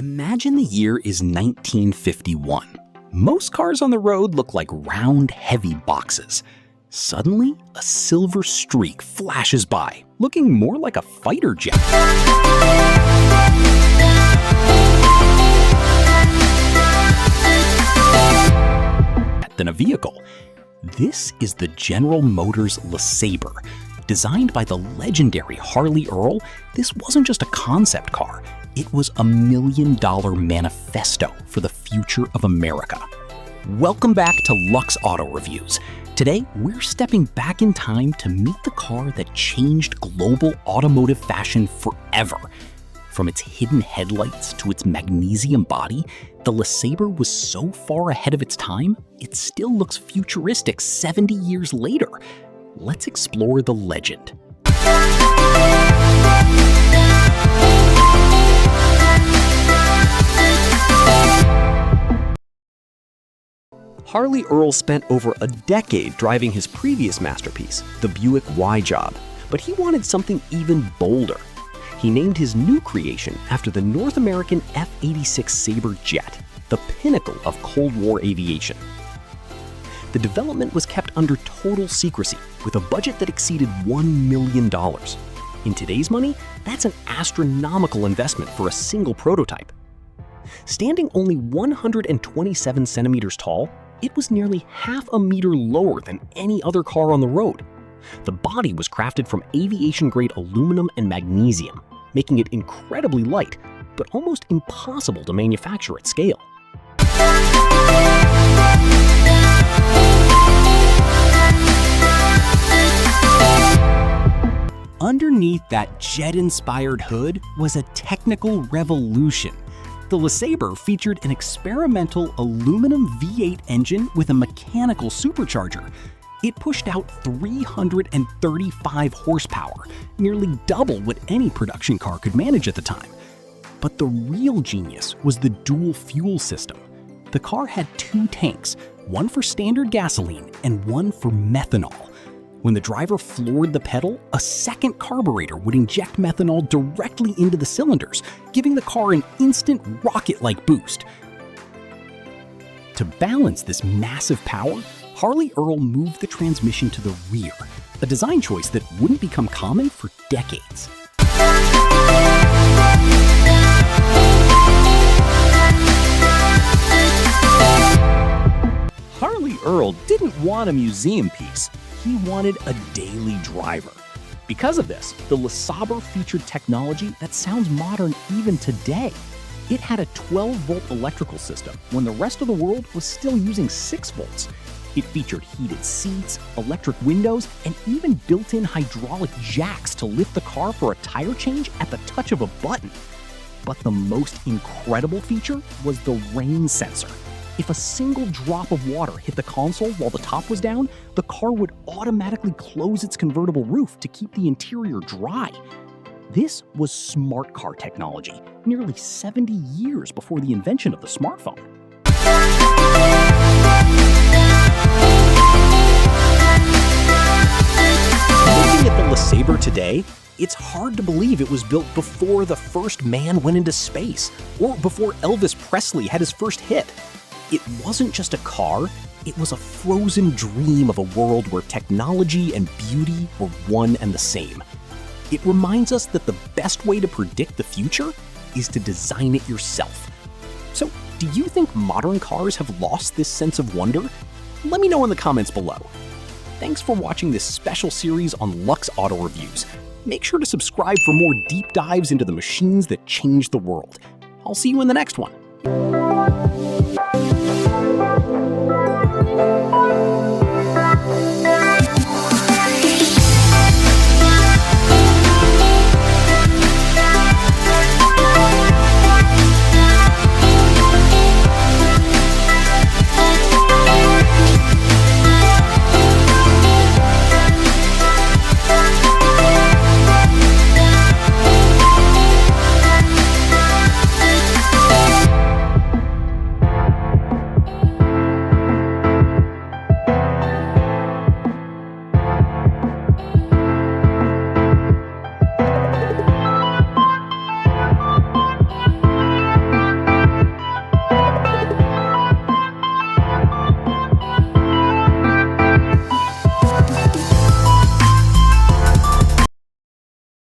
Imagine the year is 1951. Most cars on the road look like round, heavy boxes. Suddenly, a silver streak flashes by, looking more like a fighter jet than a vehicle. This is the General Motors LeSabre. Designed by the legendary Harley Earl, this wasn't just a concept car. It was a $1 million manifesto for the future of America. Welcome back to Lux Auto Reviews. Today, we're stepping back in time to meet the car that changed global automotive fashion forever. From its hidden headlights to its magnesium body, the LeSabre was so far ahead of its time, it still looks futuristic 70 years later. Let's explore the legend. Harley Earl spent over a decade driving his previous masterpiece, the Buick Y-Job, but he wanted something even bolder. He named his new creation after the North American F-86 Sabre jet, the pinnacle of Cold War aviation. The development was kept under total secrecy, with a budget that exceeded $1 million. In today's money, that's an astronomical investment for a single prototype. Standing only 127 centimeters tall, it was nearly half a meter lower than any other car on the road. The body was crafted from aviation-grade aluminum and magnesium, making it incredibly light, but almost impossible to manufacture at scale. Underneath that jet-inspired hood was a technical revolution. The LeSabre featured an experimental aluminum V8 engine with a mechanical supercharger. It pushed out 335 horsepower, nearly double what any production car could manage at the time. But the real genius was the dual fuel system. The car had two tanks, one for standard gasoline and one for methanol. When the driver floored the pedal, a second carburetor would inject methanol directly into the cylinders, giving the car an instant rocket-like boost. To balance this massive power, Harley Earl moved the transmission to the rear, a design choice that wouldn't become common for decades. Harley Earl didn't want a museum piece. He wanted a daily driver. Because of this, the LeSabre featured technology that sounds modern even today. It had a 12-volt electrical system when the rest of the world was still using 6 volts. It featured heated seats, electric windows, and even built-in hydraulic jacks to lift the car for a tire change at the touch of a button. But the most incredible feature was the rain sensor. If a single drop of water hit the console while the top was down, the car would automatically close its convertible roof to keep the interior dry. This was smart car technology, nearly 70 years before the invention of the smartphone. Looking at the LeSabre today, it's hard to believe it was built before the first man went into space, or before Elvis Presley had his first hit. It wasn't just a car, it was a frozen dream of a world where technology and beauty were one and the same. It reminds us that the best way to predict the future is to design it yourself. So, do you think modern cars have lost this sense of wonder? Let me know in the comments below. Thanks for watching this special series on Lux Auto Reviews. Make sure to subscribe for more deep dives into the machines that changed the world. I'll see you in the next one.